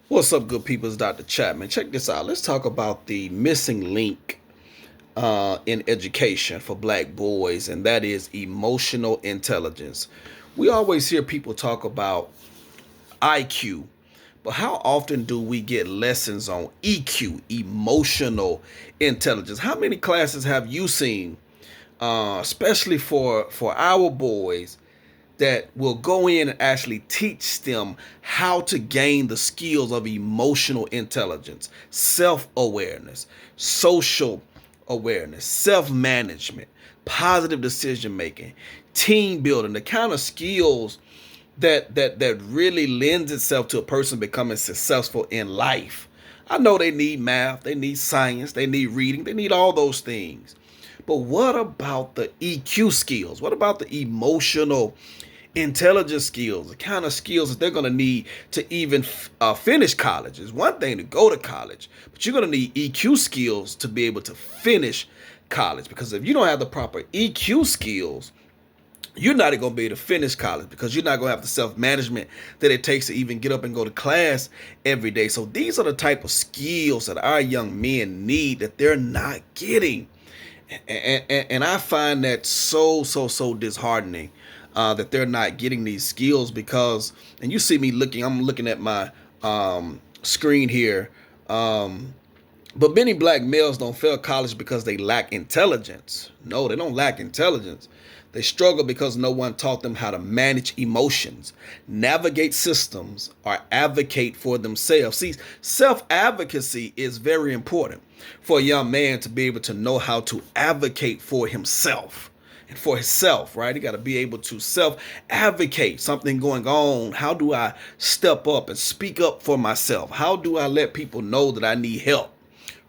What's up, good people? It's Dr. Chapman. Check this out. Let's talk about the missing link in education for black boys, and that is emotional intelligence. We always hear people talk about IQ, but how often do we get lessons on EQ, emotional intelligence? How many classes have you seen, especially for our boys, that will go in and actually teach them how to gain the skills of emotional intelligence, self-awareness, social awareness, self-management, positive decision making, team building, the kind of skills that really lends itself to a person becoming successful in life. I know they need math, they need science, they need reading, they need all those things. But what about the EQ skills? What about the emotional intelligence skills, the kind of skills that they're going to need to even finish college? It's one thing to go to college, but you're going to need EQ skills to be able to finish college. Because if you don't have the proper EQ skills, you're not going to be able to finish college, because you're not going to have the self-management that it takes to even get up and go to class every day. So these are the type of skills that our young men need that they're not getting. And I find that so disheartening, that they're not getting these skills. Because, and you see me I'm looking at my screen here, but many black males don't fail college because they lack intelligence. No, they don't lack intelligence. They struggle because no one taught them how to manage emotions, navigate systems, or advocate for themselves. See, self-advocacy is very important for a young man to be able to know how to advocate for himself and for himself, right? He got to be able to self-advocate. Something going on. How do I step up and speak up for myself? How do I let people know that I need help?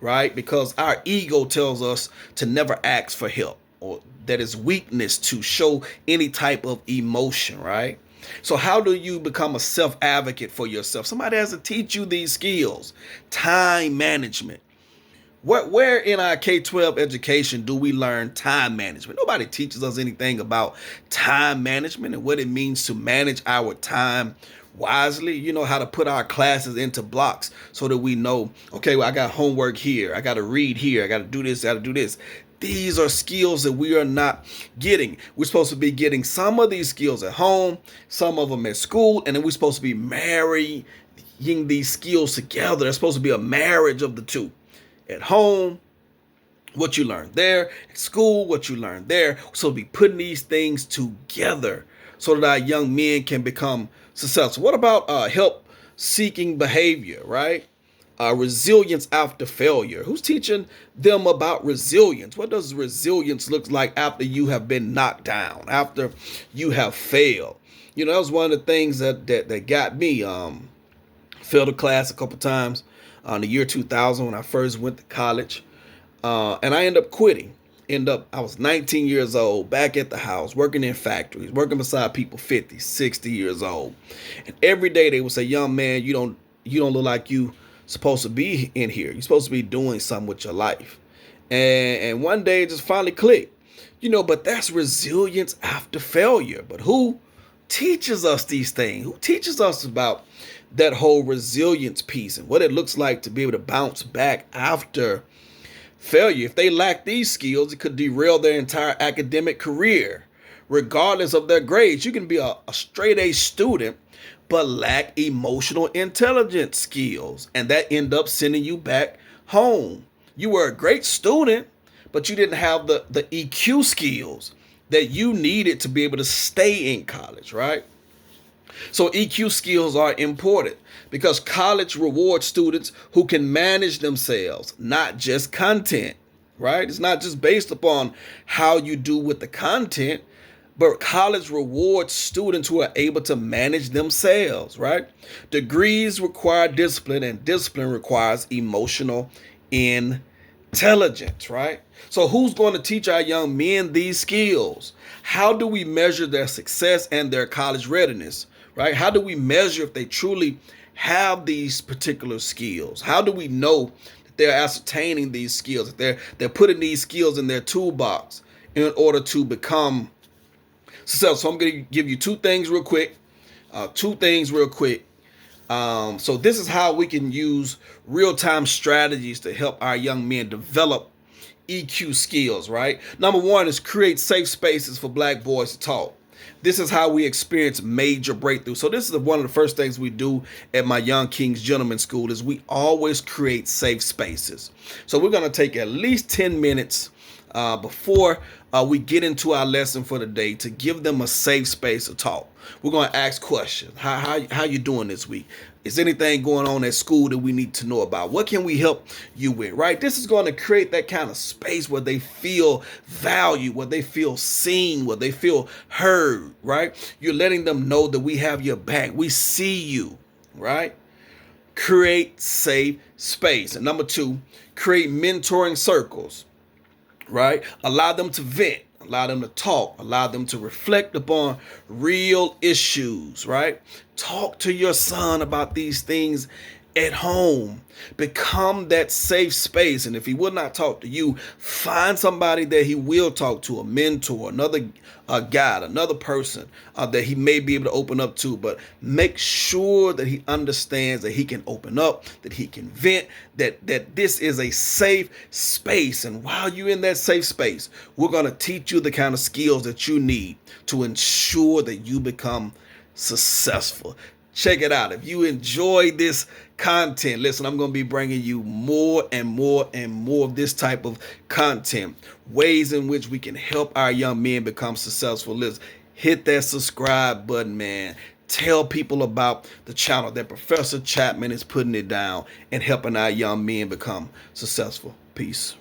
Right? Because our ego tells us to never ask for help, or that is weakness to show any type of emotion, right? So how do you become a self-advocate for yourself? Somebody has to teach you these skills. Time management. Where in our K-12 education do we learn time management? Nobody teaches us anything about time management and what it means to manage our time wisely. You know, how to put our classes into blocks so that we know, okay, well, I got homework here, I got to read here, I got to do this, I got to do this. These are skills that we are not getting. We're supposed to be getting some of these skills at home, some of them at school, and then we're supposed to be marrying these skills together. There's supposed to be a marriage of the two. At home, what you learn there. At school, what you learn there. So be putting these things together so that our young men can become successful. What about help seeking behavior, right? Resilience after failure. Who's teaching them about resilience? What does resilience look like after you have been knocked down, after you have failed? You know, that was one of the things that got me. Failed a class a couple times in the year 2000 when I first went to college. And I ended up quitting. I was 19 years old, back at the house, working in factories, working beside people 50, 60 years old. And every day they would say, young man, you don't look like you supposed to be in here. You're supposed to be doing something with your life. And one day it just finally clicked. You know, but that's resilience after failure. But who teaches us these things? Who teaches us about that whole resilience piece and what it looks like to be able to bounce back after failure? If they lack these skills, it could derail their entire academic career, regardless of their grades. You can be a straight A student, but lack emotional intelligence skills, and that end up sending you back home. You were a great student, but you didn't have the EQ skills that you needed to be able to stay in college, right? So EQ skills are important because college rewards students who can manage themselves, not just content, right? It's not just based upon how you do with the content, but college rewards students who are able to manage themselves, right? Degrees require discipline, and discipline requires emotional intelligence, right? So who's going to teach our young men these skills? How do we measure their success and their college readiness? Right? How do we measure if they truly have these particular skills? How do we know that they're ascertaining these skills, that they're putting these skills in their toolbox in order to become successful? So I'm going to give you two things real quick. So this is how we can use real-time strategies to help our young men develop EQ skills, right? Number one is create safe spaces for black boys to talk. This is how we experience major breakthrough. So this is one of the first things we do at my Young Kings Gentlemen School is we always create safe spaces. So we're going to take at least 10 minutes before we get into our lesson for the day to give them a safe space to talk. We're going to ask questions. How you doing this week? Is anything going on at school that we need to know about? What can we help you with, right? This is going to create that kind of space where they feel valued, where they feel seen, where they feel heard, right? You're letting them know that we have your back. We see you, right? Create safe space. And number two, create mentoring circles, right? Allow them to vent, allow them to talk, allow them to reflect upon real issues, right? Talk to your son about these things at home. Become that safe space. And if he will not talk to you, find somebody that he will talk to, a mentor, another guide, another person that he may be able to open up to. But make sure that he understands that he can open up, that he can vent, that this is a safe space. And while you're in that safe space, we're going to teach you the kind of skills that you need to ensure that you become successful. Check it out. If you enjoy this content, listen, I'm going to be bringing you more and more and more of this type of content, ways in which we can help our young men become successful. Listen, hit that subscribe button, man. Tell people about the channel that Professor Chapman is putting it down and helping our young men become successful. Peace.